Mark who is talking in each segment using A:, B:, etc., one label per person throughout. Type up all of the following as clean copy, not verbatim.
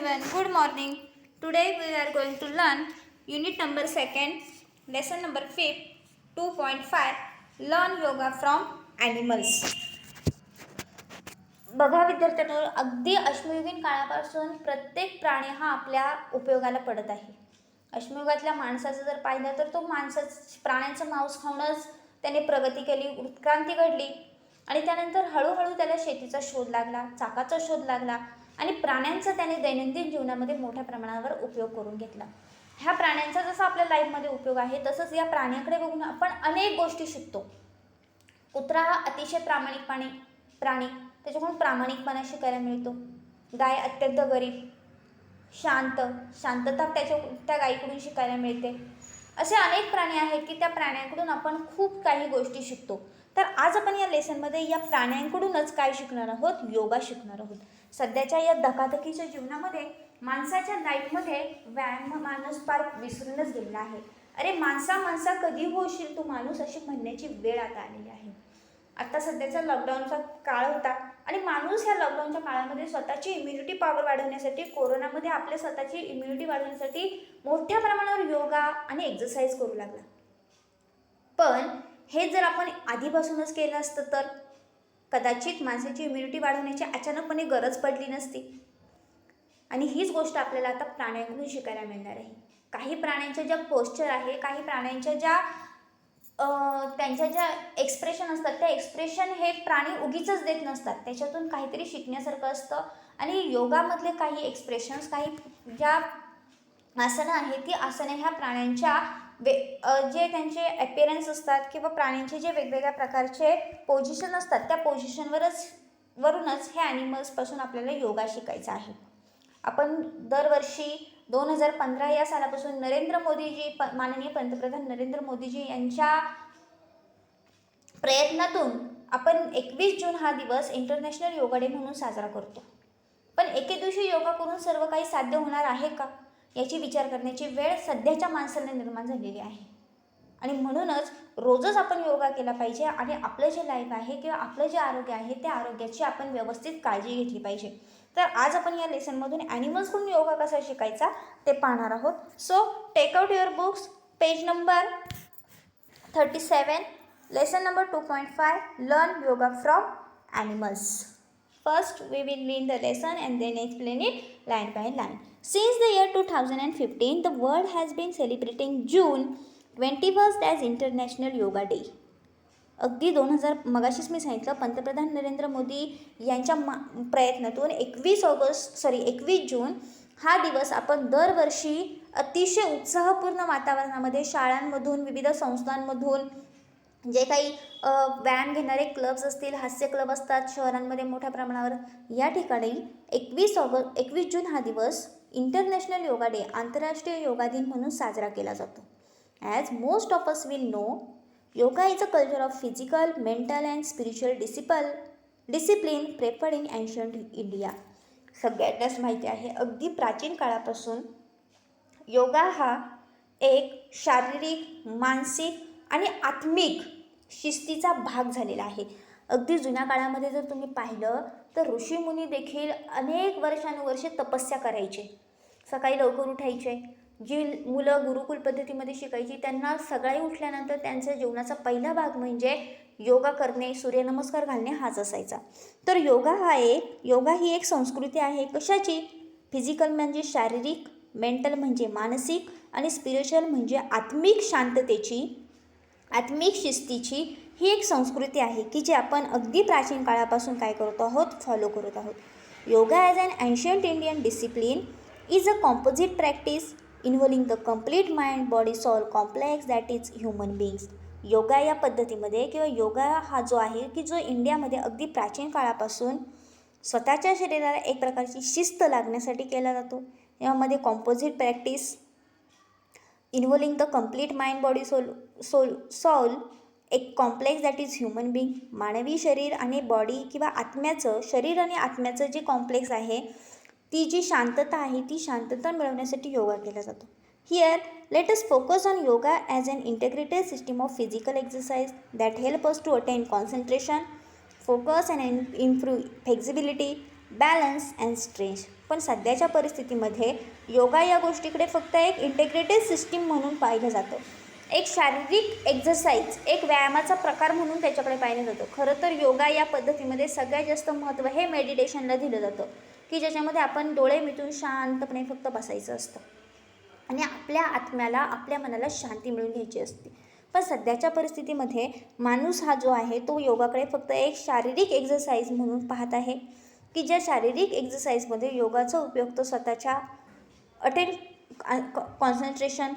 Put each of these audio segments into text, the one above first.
A: everyone, good morning. Today we are going to learn unit number 2nd, lesson number 5, 2.5, learn yoga from animals. बघा विद्यार्थ्यांनो, अगदी अश्मयुगीन काळापासून प्रत्येक प्राणी हा आपल्या उपयोगाला पडत आहे. अश्मयुगातल्या माणसाचं जर पाहिलं तर तो प्राण्यांचं मांस खाऊनच त्याने प्रगती केली, उत्क्रांती घडली आणि त्यानंतर हळूहळू त्याला शेतीचा शोध लागला, चाकाचा शोध लागला आणि प्राण्यांचा त्याने दैनंदिन जीवनामध्ये मोठ्या प्रमाणावर उपयोग करून घेतला. ह्या प्राण्यांचा जसा आपल्या लाईफमध्ये उपयोग आहे तसंच या प्राण्याकडे बघून आपण अनेक गोष्टी शिकतो. कुत्रा हा अतिशय प्राणी, त्याच्याकडून प्रामाणिकपणा शिकायला मिळतो. गाय अत्यंत गरीब, शांतता त्या गायीकडून शिकायला मिळते. असे अनेक प्राणी आहेत की त्या प्राण्यांकडून आपण खूप काही गोष्टी शिकतो. तर आज आपण या लेसनमध्ये या प्राण्यांकडूनच काय शिकणार आहोत? योगा शिकणार आहोत. सध्याच्या या धकाधकीच्या जीवनामध्ये माणसाच्या लाईफमध्ये व्यायाम माणूस फार विसरूनच गेलेला आहे. अरे माणसा कधी होशील तू माणूस, अशी म्हणण्याची वेळ आता आलेली आहे. आता सध्याचा लॉकडाऊनचा काळ होता आणि माणूस ह्या लॉकडाऊनच्या काळामध्ये स्वतःची इम्युनिटी पॉवर वाढवण्यासाठी, कोरोनामध्ये आपल्या स्वतःची इम्युनिटी वाढवण्यासाठी मोठ्या प्रमाणावर योगा आणि एक्सरसाइज करू लागला. पण हे जर आपण आधीपासूनच केलं असतं तर कदाचित माणसाची इम्युनिटी वाढवण्याची अचानकपणे गरज पडली नसती. आणि हीच गोष्ट आपल्याला आता प्राण्यांकडून शिकायला मिळणार आहे. काही प्राण्यांच्या ज्या पोस्चर आहे, काही प्राण्यांच्या ज्या त्यांच्या ज्या एक्सप्रेशन असतात, त्या एक्सप्रेशन हे प्राणी उगीचच देत नसतात, त्याच्यातून काहीतरी शिकण्यासारखं असतं. आणि योगामधले काही एक्सप्रेशन्स, काही ज्या आसनं आहेत, ती आसनं ह्या प्राण्यांच्या जे त्यांचे ॲपिअरन्स असतात किंवा प्राण्यांचे जे वेगवेगळ्या प्रकारचे पोझिशन असतात, त्या वरूनच हे ॲनिमल्सपासून आपल्याला योगा शिकायचा आहे. आपण दरवर्षी 2015 या सालापासून माननीय पंतप्रधान नरेंद्र मोदीजी यांच्या प्रयत्नातून आपण 21 जून हा दिवस इंटरनॅशनल योगा डे म्हणून साजरा करतो. पण एके दिवशी योगा करून सर्व काही साध्य होणार आहे का, याची विचार करण्याची वेळ सध्याच्या माणसाला निर्माण झालेली आहे. आणि म्हणूनच रोजच आपण योगा केला पाहिजे आणि आपलं जे लाईफ आहे किंवा आपलं जे आरोग्य आहे त्या आरोग्याची आपण व्यवस्थित काळजी घेतली पाहिजे. तर आज आपण या लेसनमधून ॲनिमल्सकडून योगा कसा शिकायचा ते पाहणार आहोत. So take out your books, page number 37, lesson number 2.5, learn yoga from animals. First, we will read the lesson and then explain it line by line. Since the year 2015, the world has been celebrating June 21st as International Yoga Day. अगदी 2000 मी सांगितलं, पंतप्रधान नरेंद्र मोदी यांच्या प्रयत्नातून 21 जून हा दिवस आपण दरवर्षी अतिशय उत्साहपूर्ण वातावरणामध्ये शाळांमधून, विविध संस्थांमधून, जे काही व्यायाम घेणारे क्लब्स असतील, हास्य क्लब असतात शहरांमध्ये मोठ्या प्रमाणावर, या ठिकाणी 21 जून हा दिवस इंटरनॅशनल योगा डे, आंतरराष्ट्रीय योगा दिन म्हणून साजरा केला जातो. As most of us will know, yoga is a culture of physical, mental and spiritual discipline preferred in ancient India. सगळ्यांनाच माहिती आहे, अगदी प्राचीन काळापासून योगा हा एक शारीरिक, मानसिक आणि आत्मिक शिस्तीचा भाग झालेला आहे. अगदी जुन्या काळामध्ये जर तुम्ही पाहिलं तर ऋषीमुनी देखील अनेक वर्षानुवर्षे तपस्या करायचे, सकाळी लवकर उठायचे. जी मुलं गुरुकुल पद्धतीमध्ये शिकायची त्यांना सकाळी उठल्यानंतर त्यांच्या जीवनाचा पहिला भाग म्हणजे योगा करणे, सूर्यनमस्कार घालणे हाच असायचा. तर योगा ही एक संस्कृती आहे. कशाची? फिजिकल म्हणजे शारीरिक, मेंटल म्हणजे मानसिक आणि स्पिरिच्युअल म्हणजे आत्मिक शांततेची, आत्मिक शिस्तीची ही एक संस्कृती आहे की जी आपण अगदी प्राचीन काळापासून काय करत आहोत? फॉलो करत आहोत. Yoga as an ancient Indian discipline is a composite practice involving the complete mind, body, soul complex that is human beings. Yoga या पद्धतीमध्ये किंवा योगा हा जो आहे की जो इंडियामध्ये अगदी प्राचीन काळापासून स्वतःच्या शरीराला एक प्रकारची शिस्त लागण्यासाठी केला जातो. यामध्ये composite practice involving the complete mind, body, soul एक complex that is human being, मानवी शरीर आणि बॉडी किंवा आत्म्याचं, शरीर आणि आत्म्याचं जे कॉम्प्लेक्स आहे, ती जी शांतता आहे, ती शांतता मिळवण्यासाठी योगा केला जातो. Here let us focus on yoga as an integrated system of physical exercise that help us to attain concentration, focus and improve flexibility, balance and strength. पण सध्याच्या परिस्थितीमध्ये योगा या गोष्टीकडे फक्त एक इंटिग्रेटेड सिस्टीम म्हणून पाहिलं जातं, एक शारीरिक एक्झरसाइज, एक व्यायामाचा प्रकार म्हणून त्याच्याकडे पाहिलं जातं. खरं तर योगा या पद्धतीमध्ये सगळ्यात जास्त महत्त्व हे मेडिटेशनला दिलं जातं, की ज्याच्यामध्ये आपण डोळे मिटून शांतपणे फक्त बसायचं असतं आणि आपल्या आत्म्याला, आपल्या मनाला शांती मिळून घ्यायची असते. पण सध्याच्या परिस्थितीमध्ये माणूस हा जो आहे तो योगाकडे फक्त एक शारीरिक एक्झरसाइज म्हणून पाहत आहे, की ज्या शारीरिक एक्झरसाइजमध्ये योगाचा उपयोग तो स्वतःच्या कॉन्सन्ट्रेशन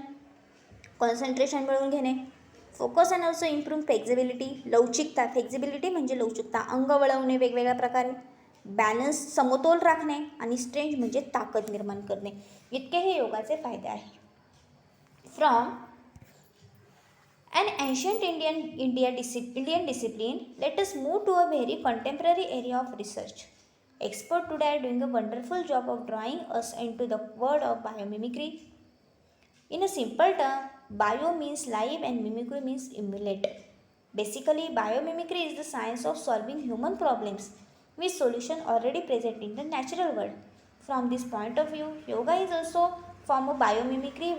A: मिळवून घेणे, focus and also improve flexibility, लवचिकता, फ्लेक्झिबिलिटी म्हणजे लवचिकता, अंग वळवणे वेगवेगळ्या प्रकारे, बॅलन्स समतोल राखणे आणि स्ट्रेंथ म्हणजे ताकद निर्माण करणे, इतके हे योगाचे फायदे आहेत. From an ancient Indian discipline, let us move to a very contemporary area of research. Experts today are doing a wonderful job of drawing us into the world of biomimicry. In a simple term, bio means live and mimicry means emulate. Basically, biomimicry is the science of solving human problems with solution already present in the natural world. From this point of view, yoga is also form of biomimicry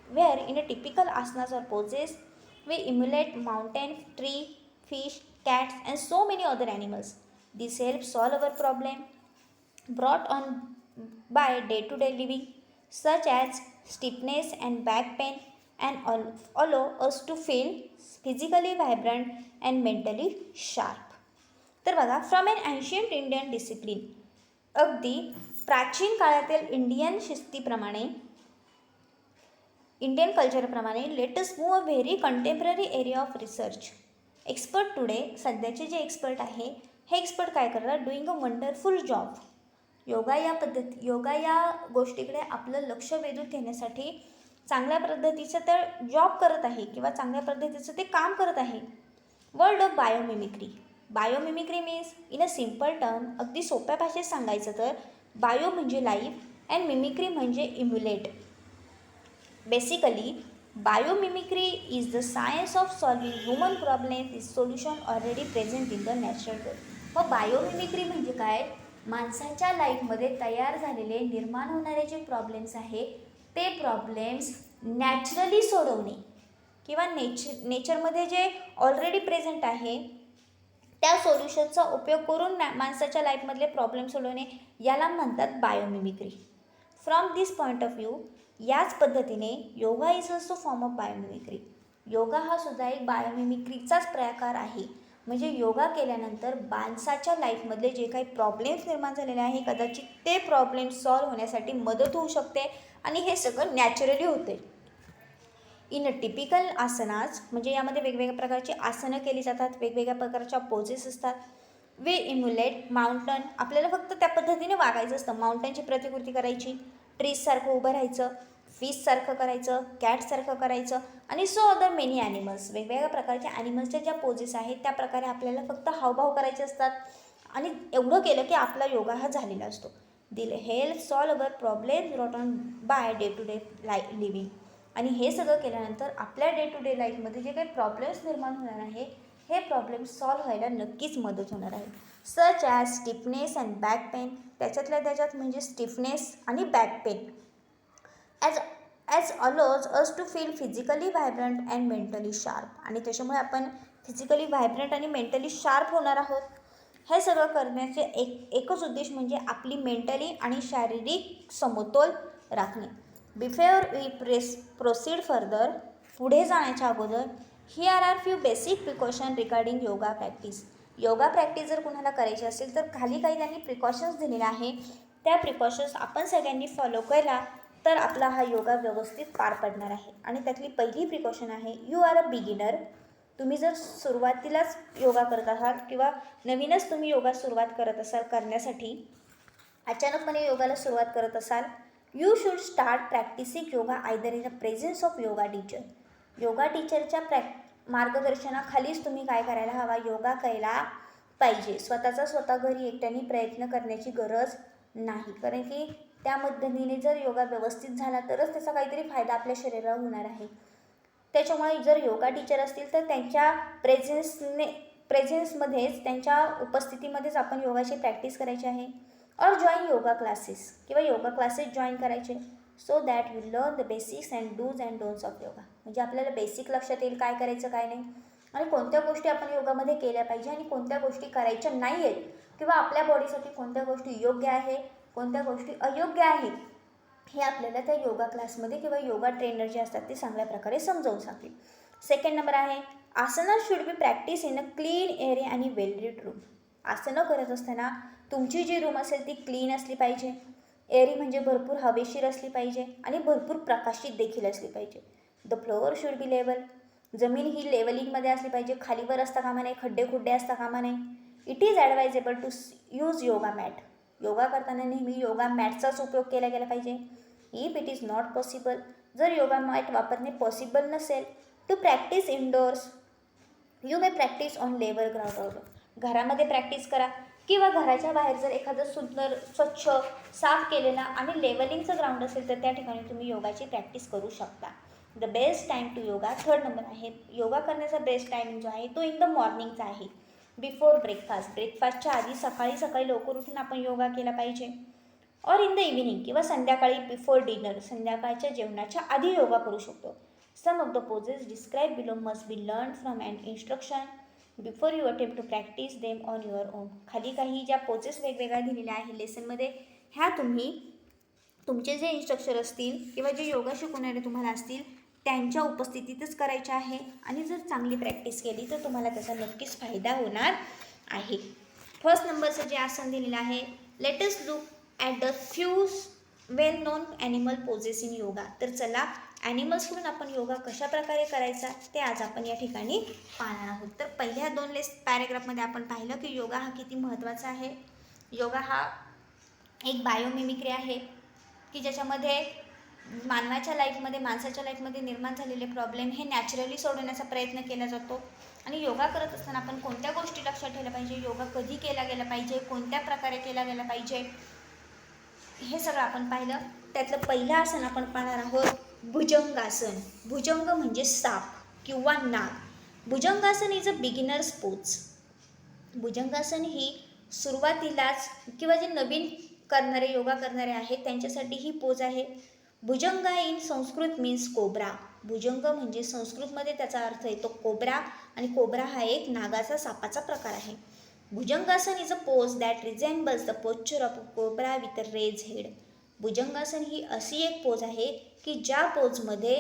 A: where in a typical asanas or poses, we emulate mountain, tree, fish, cats and so many other animals. This helps solve our problem brought on by day-to-day living such as stiffness and back pain and allow us to feel physically vibrant and mentally sharp. तर बघा, from an ancient Indian discipline, अगदी प्राचीन काळातील Indian शिस्तीप्रमाणे, Indian कल्चरप्रमाणे, let us move a very contemporary area of research. Expert today, सध्याचे जे expert आहे हे एक्सपर्ट काय करतात, doing a wonderful job. Yoga या गोष्टीकडे आपलं लक्ष वेधून घेण्यासाठी चांगल्या पद्धतीचं तर जॉब करत आहे किंवा चांगल्या पद्धतीचं ते काम करत आहे. World of biomimicry. Biomimicry means in a simple term, अगदी सोप्या भाषेत सांगायचं तर बायो म्हणजे लाईफ अँड मिमिक्री म्हणजे emulate. Basically biomimicry is the science of solving human problem with solution already present in the natural world. मग biomimicry म्हणजे काय, माणसाच्या लाईफमध्ये तयार झालेले, निर्माण होणारे जे प्रॉब्लेम्स आहे ते प्रॉब्लेम्स नॅचरली सोडवणे किंवा नेचरमध्ये जे ऑलरेडी प्रेझेंट आहे त्या सोल्युशनचा उपयोग करून माणसाच्या लाईफमधले प्रॉब्लेम सोडवणे, याला म्हणतात biomimicry. From this point of view, याच पद्धतीने yoga is also form of biomimicry. Yoga हा सुद्धा एक बायोमिमिक्रीचाच प्रकार आहे. म्हणजे योगा केल्यानंतर माणसाच्या लाईफमधले जे काही प्रॉब्लेम्स निर्माण झालेले आहे कदाचित ते प्रॉब्लेम सॉल्व्ह होण्यासाठी मदत होऊ शकते आणि हे सगळं नॅचरली होते. इन अ टिपिकल आसनाज, म्हणजे यामध्ये वेगवेगळ्या प्रकारची आसनं केली जातात, वेगवेगळ्या प्रकारच्या पोजेस असतात. वी इम्युलेट माउंटन, आपल्याला फक्त त्या पद्धतीने वागायचं असतं. माउंटनची प्रतिकृती करायची, ट्रीजसारखं उभं राहायचं, फिशसारखं करायचं, कॅटसारखं करायचं आणि सो अदर मेनी ॲनिमल्स. वेगवेगळ्या प्रकारच्या ॲनिमल्सच्या ज्या पोजेस आहेत त्या प्रकारे आपल्याला फक्त हावभाव करायचे असतात आणि एवढं केलं की आपला योगा हा झालेला असतो. It'll help solve our problem brought on by day to day living. आणि हे सगळं केल्यानंतर आपल्या डे टू डे लाईफमध्ये जे काही प्रॉब्लेम्स निर्माण होणार आहे हे प्रॉब्लेम सॉल्व्ह व्हायला नक्कीच मदत होणार आहे. Such as stiffness and back pain, त्याच्यात म्हणजे स्टिफनेस आणि back pain, as allows us to feel physically vibrant and mentally sharp. आणि त्याच्यामुळे आपण फिजिकली व्हायब्रंट आणि मेंटली शार्प होणार आहोत. हे सगळं करण्याचे एकच उद्देश म्हणजे आपली मेंटली आणि शारीरिक समतोल राखणे. बिफोर वी प्रोसीड फर्दर, पुढे जाण्याच्या अगोदर, here are few basic precaution regarding yoga practice. Yoga practice जर कुणाला करायची असेल तर खाली काही त्यांनी प्रिकॉशन्स दिलेले आहे. त्या प्रिकॉशन्स आपण सगळ्यांनी फॉलो केला तर आपला हा योगा व्यवस्थित पार पडणार आहे. आणि त्यातली पहिली प्रिकॉशन आहे, यू आर अ बिगिनर. तुम्ही जर सुरुवातीलाच योगा करत आहात किंवा नवीनच तुम्ही योगा सुरुवात करत असाल करण्यासाठी, अचानकपणे योगाला सुरुवात करत असाल, you should start practising yoga either in the presence of yoga teacher. Yoga टीचरच्या मार्गदर्शनाखालीच तुम्ही काय करायला हवा, योगा करायला पाहिजे. स्वतः घरी एकट्याने प्रयत्न करण्याची गरज नाही, कारण की त्या पद्धतीने जर योगा व्यवस्थित झाला तरच त्याचा काहीतरी फायदा आपल्या शरीराला होणार आहे. त्याच्यामुळे जर योगा टीचर असतील तर त्यांच्या प्रेझेन्समध्येच, त्यांच्या उपस्थितीमध्येच आपण योगाची प्रॅक्टिस करायची आहे. और जॉईन योगा क्लासेस किंवा योगा क्लासेस जॉईन करायचे so that you learn the basics and dos and don'ts of yoga. म्हणजे आपल्याला बेसिक लक्षात येईल काय करायचं काय नाही आणि कोणत्या गोष्टी आपण योगामध्ये केल्या पाहिजे आणि कोणत्या गोष्टी करायच्या नाही आहेत किंवा आपल्या बॉडीसाठी कोणत्या गोष्टी योग्य आहे कोणत्या गोष्टी अयोग्य आहेत हे आपल्याला त्या योगा क्लासमध्ये किंवा योगा ट्रेनर जे असतात ते चांगल्या प्रकारे समजावून सांगतील. सेकंड नंबर आहे asana should be practice in a clean area आणि वेल लीड रूम. आसनं करत असताना तुमची जी रूम असेल ती क्लीन असली पाहिजे, एअरी म्हणजे भरपूर हवेशीर असली पाहिजे आणि भरपूर प्रकाशित देखील असली पाहिजे. The floor should be level. जमीन ही लेवलिंगमध्ये असली पाहिजे, खालीवर असता कामा नाही, खड्डे खुड्डे असता कामा नाही. It is advisable to use yoga mat. Yoga करताना नेहमी योगा मॅटचाच उपयोग केला गेला पाहिजे. If it is not possible, जर योगा मॅट वापरणे पॉसिबल नसेल, to practise indoors you may practise on level ground. घरामध्ये प्रॅक्टिस करा किंवा घराच्या बाहेर जर एखादं सुंदर स्वच्छ साफ केलेला आणि लेवलिंगचं ग्राउंड असेल तर त्या ठिकाणी तुम्ही योगाची प्रॅक्टिस करू शकता. The best time to yoga. Third number आहे योगा करण्याचा बेस्ट टायमिंग जो आहे तो इन द मॉर्निंगचा आहे. Before breakfast. ब्रेकफास्टच्या आधी सकाळी लवकर उठून आपण योगा केला पाहिजे. और इन द इव्हिनिंग किंवा संध्याकाळी बिफोर डिनर. संध्याकाळच्या जेवणाच्या आधी योगा करू शकतो. Some of the poses describe below must be learn from and instruction before you attempt to practise them on your own. खाली काही ज्या पोजेस वेगवेगळ्या दिलेल्या आहे लेसनमध्ये ह्या तुम्ही तुमचे जे इन्स्ट्रक्टर असतील किंवा जे योगा शिकवणारे तुम्हाला असतील त्यांच्या उपस्थितीतच करायच्या आहे आणि जर चांगली प्रॅक्टिस केली तर तुम्हाला त्याचा नक्कीच फायदा होणार आहे. फर्स्ट नंबरचं जे आसन दिलेलं आहे let us look at the few well known animal poses in yoga. तर चला ॲनिमल्सकडून आपण योगा कशा प्रकारे करायचा ते आज आपण या ठिकाणी पाहणार आहोत. तर पहिल्या 2 पॅरेग्राफमध्ये आपण पाहिलं की योगा हा किती महत्त्वाचा आहे. योगा हा एक बायोमिमिक्री आहे की ज्याच्यामध्ये मानवाच्या माणसाच्या लाईफमध्ये निर्माण झालेले प्रॉब्लेम हे नॅचरली सोडवण्याचा प्रयत्न केला जातो. आणि योगा करत असताना आपण कोणत्या गोष्टी लक्षात ठेवल्या पाहिजे, योगा कधी केला गेला पाहिजे, कोणत्या प्रकारे केला गेला पाहिजे हे सगळं आपण पाहिलं. त्यातलं पहिलं आसन आपण पाहणार आहोत भुजंगासन. भुजंग म्हणजे साप किंवा नाग. भुजंगासन इज अ बिगिनर्स पोज. भुजंगासन ही सुरुवातीलाच किंवा जे नवीन योगा करणारे आहेत त्यांच्यासाठी ही पोज आहे. Bhujanga in Sanskrit means cobra. भुजंग म्हणजे संस्कृतमध्ये त्याचा अर्थ येतो कोब्रा आणि कोब्रा हा एक नागाचा सापाचा प्रकार आहे. Bhujangasana is a pose that resembles the posture of a cobra with a raise head. Bhujangasana ही अशी एक पोज आहे की ज्या पोजमध्ये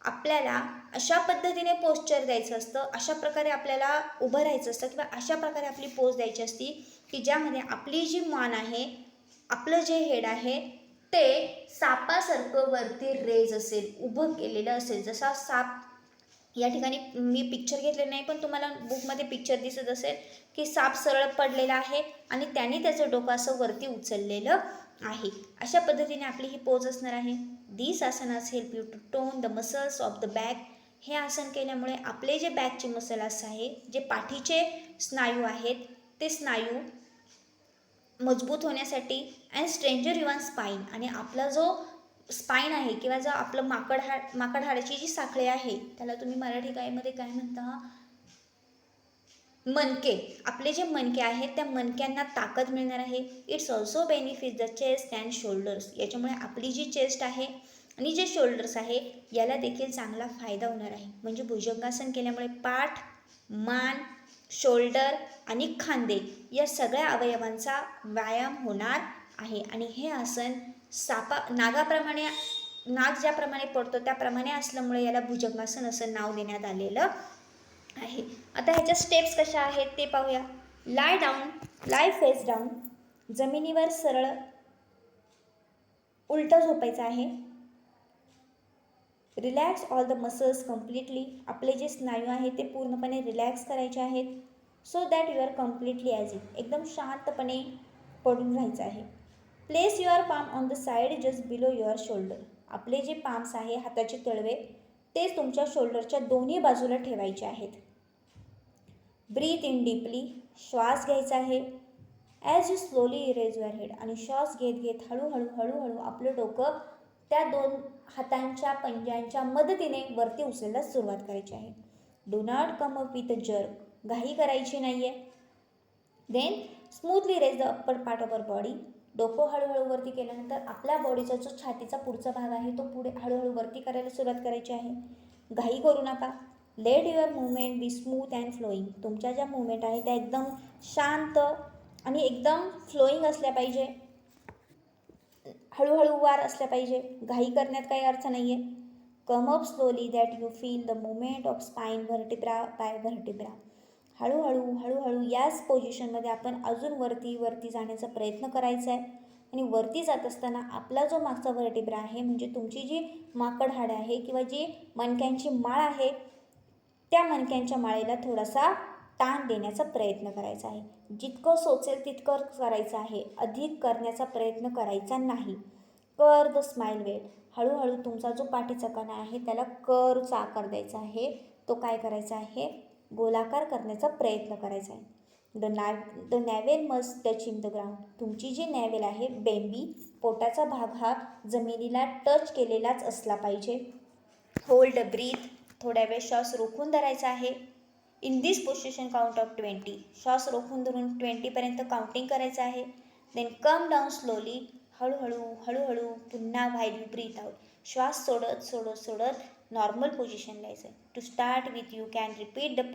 A: आपल्याला अशा पद्धतीने पोश्चर द्यायचं असतं, अशा प्रकारे आपल्याला उभं राहायचं असतं किंवा अशा प्रकारे आपली पोज द्यायची असती की ज्यामध्ये आपली जी मान आहे, आपलं जे हेड आहे ते सापासारखं वरती रेज असेल, उभं केलेलं असेल. जसा साप या ठिकाणी मी पिक्चर घेतले नाही पण तुम्हाला बुकमध्ये पिक्चर दिसत असेल की साप सरळ पडलेला आहे आणि त्याने त्याचं डोकं असं वरती उचललेलं आहे. अशा पद्धतीने आपली ही पोज असणार आहे. This asanas help you to tone the muscles of the back. हे आसन केल्यामुळे आपले जे बॅकचे मसल्स आहे, जे पाठीचे स्नायू आहेत ते स्नायू मजबूत होण्यासाठी अँड स्ट्रेंजर युअर स्पाईन. आणि आपला जो स्पाईन आहे किंवा जो आपलं माकड हाडाची जी साखळी आहे त्याला तुम्ही मराठी काळीमध्ये काय म्हणता, मनके. आपले जे मनके आहेत त्या मनक्यांना ताकद मिळणार आहे. It's also benefit the chest and shoulders. याच्यामुळे आपली जी चेस्ट आहे आणि जे शोल्डर्स आहे याला देखील चांगला फायदा होणार आहे. म्हणजे भुजंगासन केल्यामुळे पाठ, मान, शोल्डर आणि खांदे या सगळ्या अवयवांचा व्यायाम होणार आहे. आणि हे आसन नाग ज्याप्रमाणे पडतो त्याप्रमाणे असल्यामुळे याला भुजंगासन असं नाव देण्यात आलेलं आहे. आता ह्याच्या स्टेप्स कशा आहेत ते पाहूया. Lie face down. जमिनीवर सरळ उलटं झोपायचं आहे. Relax all the muscles completely. आपले जे स्नायू आहेत ते पूर्णपणे रिलॅक्स करायचे आहेत. So that you are completely as it. एकदम शांतपणे पडून राहायचं आहे. Place your palm on the side just below your shoulder. आपले जे पाम्स आहे हाताचे तळवे ते तुमच्या शोल्डरच्या दोन्ही बाजूला ठेवायचे आहेत. Breathe in deeply. श्वास घ्यायचा आहे. As you slowly raise your head. आणि श्वास घेत घेत हळूहळू आपलं डोकं त्या 2 हातांच्या पंजांच्या मदतीने वरती उचलायला सुरुवात करायची आहे. Do not come up with a jerk. घाई करायची नाही आहे. Then smoothly raise the upper part of our body. डोकं हळूहळू वरती केल्यानंतर आपल्या बॉडीचा जो छातीचा पुढचा भाग आहे तो पुढे हळूहळू वरती करायला सुरुवात करायची आहे. घाई करू नका. Late your movement be smooth and flowing. तुमच्या ज्या मुवमेंट आहे त्या एकदम शांत आणि एकदम फ्लोईंग असल्या पाहिजे, हळूहळू वार असल्या पाहिजे. घाई करण्यात काही अर्थ नाही आहे. Come up slowly that you feel the movement of spine vertebra by vertebra. हळूहळू याच पोझिशनमध्ये आपण अजून वरती जाण्याचा प्रयत्न करायचा आहे. आणि वरती जात असताना आपला जो मागचा व्हर्टिब्रा आहे, म्हणजे तुमची जी माकड हाड आहे किंवा जी मणक्यांची माळ आहे, त्या मणक्यांच्या माळेला थोडासा ताण देण्याचा प्रयत्न करायचा आहे. जितकं सोचेल तितकं करायचं आहे, अधिक करण्याचा प्रयत्न करायचा नाही. कर द स्माइल वेट. हळूहळू तुमचा जो पाठीचा कणा आहे त्याला कर्वचा आकार द्यायचा आहे. तो काय करायचा आहे, गोलाकार करण्याचा प्रयत्न करायचा आहे. The navel must touching the ground. तुमची जी नॅवेल आहे, बेंबी, पोटाचा भाग हा जमिनीला टच केलेलाच असला पाहिजे. Hold a breath. थोड्या वेळ श्वास रोखून धरायचा आहे. In this position count of 20. श्वास रोखून धरून 20पर्यंत काउंटिंग करायचं आहे. Then come down slowly. हळूहळू पुन्हा व्हाईल यू ब्रीथ आउट. श्वास सोडत नॉर्मल पोझिशनला यायचं आहे. To start with you can repeat the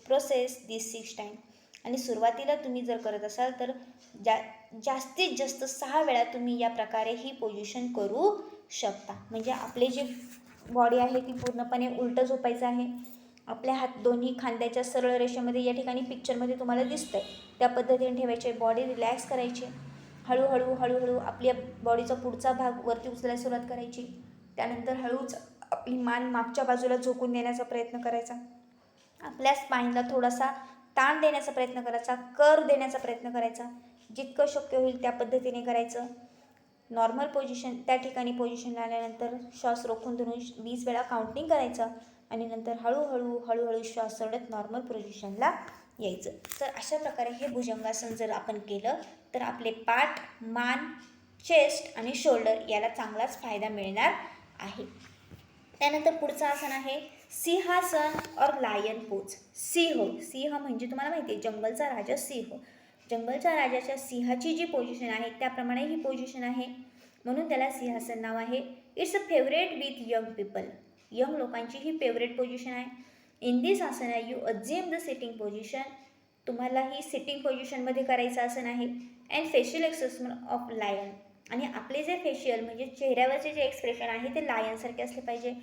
A: process this 6 time. आणि सुरुवातीला तुम्ही जर करत असाल तर जास्तीत जास्त 6 वेळा तुम्ही या प्रकारे ही पोझिशन करू शकता. म्हणजे आपली जी बॉडी आहे ती पूर्णपणे उलटं झोपायचं आहे. आपल्या हात दोन्ही खांद्याच्या सरळ रेषेमध्ये या ठिकाणी पिक्चरमध्ये तुम्हाला दिसतं आहे त्या पद्धतीने ठेवायचे. बॉडी रिलॅक्स करायची. हळूहळू आपल्या बॉडीचा पुढचा भाग वरती उचलायला सुरुवात करायची. त्यानंतर हळूच आपली मान मागच्या बाजूला झोकून देण्याचा प्रयत्न करायचा. आपल्या स्पाईनला थोडासा ताण देण्याचा प्रयत्न करायचा, कर देण्याचा प्रयत्न करायचा. जितकं शक्य होईल त्या पद्धतीने करायचं. नॉर्मल पोझिशन त्या ठिकाणी पोझिशनला आल्यानंतर श्वास रोखून धरून 20 वेळा काउंटिंग करायचं आणि नंतर हळूहळू श्वास सोडत नॉर्मल पोझिशनला यायचं. तर अशा प्रकारे हे भुजंगासन जर आपण केलं तर आपले पाठ, मान, चेस्ट आणि शोल्डर याला चांगलाच फायदा मिळणार आहे. त्यानंतर पुढचं आसन आहे सिंहासन और लायन पोज. सिंह म्हणजे तुम्हाला माहिती आहे जंगलचा राजा सिंह. जंगलच्या राजाच्या सिंहाची जी पोझिशन आहे त्याप्रमाणे ही पोझिशन आहे, म्हणून त्याला सिंहासन नाव आहे. It's a favourite with young people. Young लोकांची ही फेवरेट पोझिशन आहे. In this asana you assume the sitting position. तुम्हाला ही सिटिंग पोझिशनमध्ये करायचं आसन आहे. And facial expression of lion. आणि आपले जे फेशियल म्हणजे चेहऱ्यावरचे जे एक्सप्रेशन आहे ते लायनसारखे असले पाहिजे.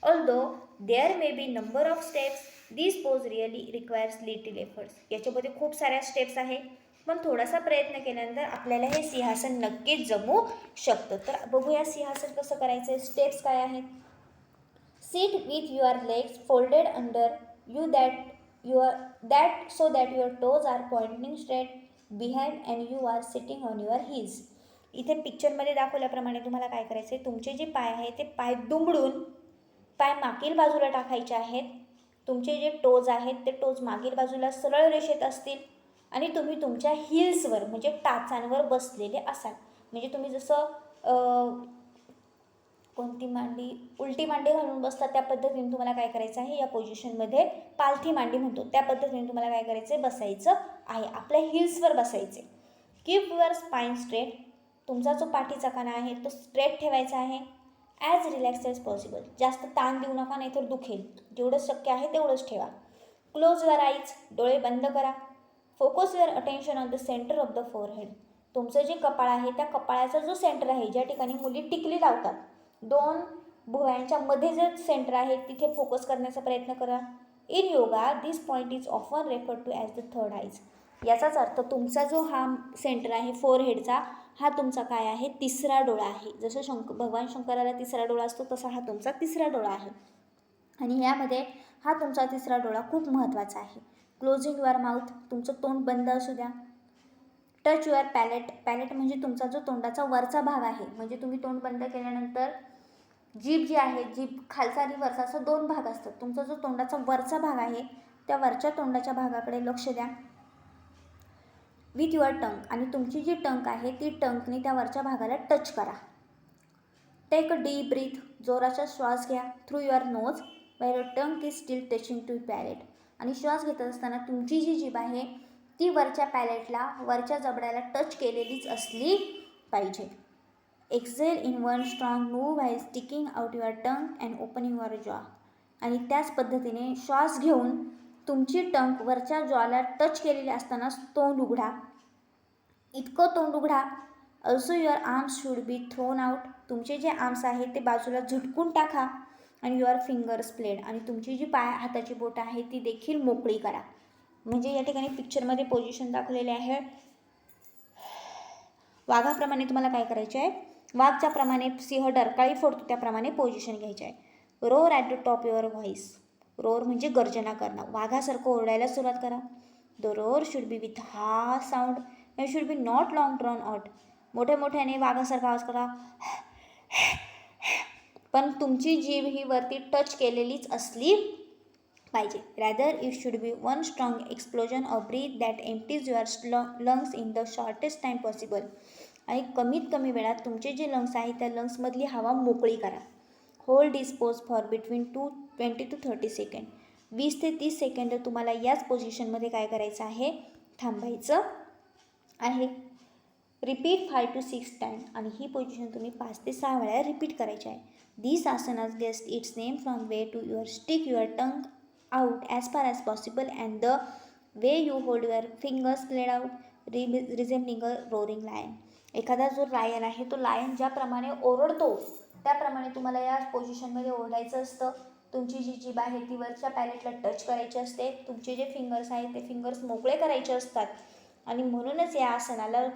A: Although there may be number of steps, this pose really requires little efforts. याच्यामध्ये खूप साऱ्या स्टेप्स आहे, पण थोडासा प्रयत्न केल्यानंतर आपल्याला हे सिंहासन नक्कीच जमू शकतं. तर बघूया सिंहासन कसं करायचं आहे. स्टेप्स काय आहेत. Sit with your legs folded under you so that your toes are pointing straight behind and you are sitting on your heels. इथे पिक्चरमध्ये दाखवल्याप्रमाणे तुम्हाला काय करायचं आहे, तुमचे जे पाय आहे ते पाय दुमडून पाय मागील बाजूला टाकायचे आहेत. तुमचे जे टोज आहेत ते टोज मागील बाजूला सरळ रेषेत असतील आणि तुम्ही तुमच्या हिल्सवर म्हणजे टाचांवर बसलेले असाल. म्हणजे तुम्ही जसं कोणती मांडी, उलटी मांडी घालून बसतात त्या पद्धतीने तुम्हाला काय करायचं आहे, या पोझिशनमध्ये पालथी मांडी म्हणतो त्या पद्धतीने तुम्हाला काय करायचं आहे, बसायचं आहे. आपल्या हिल्सवर बसायचे. Keep your spine straight. तुमचा जो पाठीचा कणा आहे तो स्ट्रेट ठेवायचा आहे. As relax as possible. जास्त ताण देऊ नका नाहीतर दुखेल. जेवढं शक्य आहे तेवढंच ठेवा. Close your eyes. डोळे बंद करा. Focus your attention on the centre of the forehead. तुमचं जे कपाळ आहे त्या कपाळाचा जो सेंटर आहे, ज्या ठिकाणी मुली टिकली लावतात, 2 भुवयांच्या मध्ये जे सेंटर आहे तिथे फोकस करण्याचा प्रयत्न करा. In yoga this point is often referred to as the third eyes. याचाच अर्थ तुमचा जो हा सेंटर आहे फोरहेडचा, हा तुमचा काय आहे, तिसरा डोळा आहे. जसं भगवान शंकराला तिसरा डोळा असतो तसा हा तुमचा तिसरा डोळा आहे. आणि यामध्ये हा तुमचा तिसरा डोळा खूप महत्त्वाचा आहे. Closing your mouth. तुमचं तोंड बंद असू द्या. Touch your palette. पॅलेट म्हणजे तुमचा जो तोंडाचा वरचा भाग आहे. म्हणजे तुम्ही तोंड बंद केल्यानंतर जीभ जी आहे, जीभ खालचा आणि वरचा असं 2 भाग असतात. तुमचा जो तोंडाचा वरचा भाग आहे त्या वरच्या तोंडाच्या भागाकडे लक्ष द्या. With your tongue. आणि तुमची जी टंग आहे ती टंगने त्या वरच्या भागाला टच करा. Take a deep breath. जोराचा श्वास घ्या. Through your nose while your tongue is still touching to palate. आणि श्वास घेत असताना तुमची जी जीभ आहे ती वरच्या पॅलेटला, वरच्या जबड्याला टच केलेलीच असली पाहिजे. Exhale in one strong move by sticking out your tongue and opening your jaw. आणि त्याच पद्धतीने श्वास घेऊन तुमची टंग वरच्या जॉला टच केलेली असतानाच तोंड उघडा. इतकं तोंड उघडा. Also your arms should be thrown out. तुमचे जे आर्म्स आहेत ते बाजूला झटकून टाका. आणि युअर फिंगर्स प्लेड. आणि तुमची जी हाताची बोटं आहे ती देखील मोकळी करा. म्हणजे या ठिकाणी पिक्चरमध्ये पोझिशन दाखवलेले आहे. वाघाप्रमाणे तुम्हाला काय करायचे आहे, वाघ ज्याप्रमाणे सिंह डरकाळी फोडतो त्याप्रमाणे पोझिशन घ्यायचे आहे. Roar at the top your voice. Roar म्हणजे गर्जना करणं. वाघासारखं ओरडायला सुरुवात करा. The roar should be with ha sound and should be not long drawn out. मोठ्याने वाघासारखा आवाज करा. पण तुमची जीभ ही वरती टच केलेलीच असली पाहिजे. Rather it should be one strong explosion of breath that empties your lungs in the shortest time possible. आणि कमीत कमी वेळात तुमचे जे लंग्स आहेत त्या लंग्समधली हवा मोकळी करा. Hold this pose for between 20 to 30 second. 20 ते 30 सेकंड तुम्हाला याच पोझिशनमध्ये काय करायचं आहे, थांबायचं आहे. Repeat 5 to 6 time. आणि ही पोझिशन तुम्ही 5 ते 6 वेळा रिपीट करायची आहे. दिस आसनास गेस्ट its name from way to your stick your tongue out as far as possible and the way you hold your fingers played out resembling a roaring lion. एखादा जो lion आहे तो लायन ज्याप्रमाणे ओरडतो त्याप्रमाणे तुम्हाला या पोझिशनमध्ये ओरडायचं असतं. तुमची जी जीभ आहे ती वरच्या पॅलेटला टच करायची असते. तुमचे जे फिंगर्स आहेत ते फिंगर्स मोकळे करायचे असतात. आणि म्हणूनच या आसनाला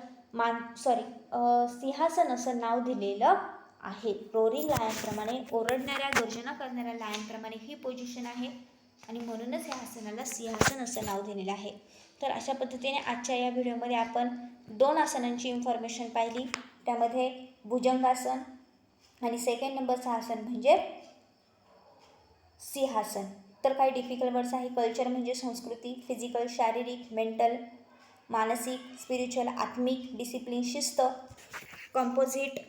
A: सिंहासन असं नाव दिलेलं आहे. रोरिंग लायनप्रमाणे ओरडणाऱ्या गर्जना करणाऱ्या लायनप्रमाणे ही पोझिशन आहे. आणि म्हणूनच या आसनाला सिंहासन असं नाव दिलेलं आहे. तर अशा पद्धतीने आजच्या या व्हिडिओमध्ये आपण 2 आसनांची इन्फॉर्मेशन पाहिली. त्यामध्ये भुजंगासन आणि सेकंड नंबरचं आसन म्हणजे सिंहासन. तर काही डिफिकल्ट वर्ड्स आहे. कल्चर म्हणजे संस्कृती, फिजिकल शारीरिक, मेंटल मानसिक, स्पिरिच्युअल आत्मिक, डिसिप्लिन शिस्त, composite,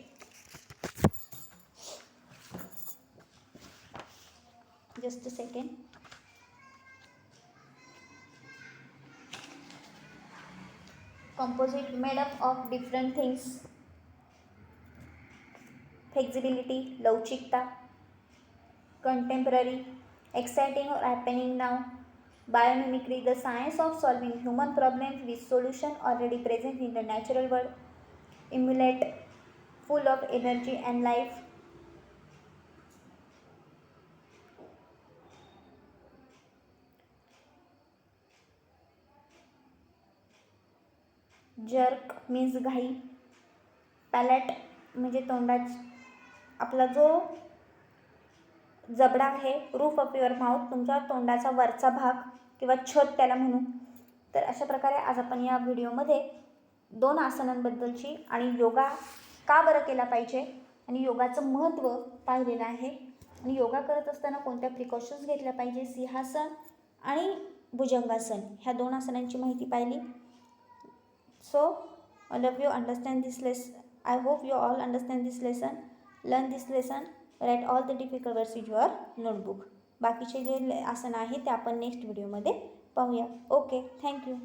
A: just a second. Composite made up of different things. Flexibility, लवचिकता. Contemporary, exciting or happening now. Biomimicry, the science of solving human problems with solution already present in the natural world. Emulate, full of energy and life. Jerk means घाई. Palette म्हणजे आपला जो जबडा आहे, roof of your mouth, तुमच्या तोंडाचा वरचा भाग किंवा छत त्याला म्हणू. तर अशा प्रकारे आज आपण या व्हिडिओमध्ये 2 आसनांबद्दलची आणि योगा का बरं केला पाहिजे आणि योगाचं महत्त्व पाहिलेलं आहे. आणि योगा करत असताना कोणत्या प्रिकॉशन्स घेतल्या पाहिजे, सिंहासन आणि भुजंगासन ह्या 2 आसनांची माहिती पाहिली. So all of you understand this lesson. I hope you all understand this lesson. Learn this lesson. Write all the difficult words in your notebook. बाकीचे जे आसन आहे ते आपण नेक्स्ट व्हिडिओमध्ये पाहूया. Okay, thank you.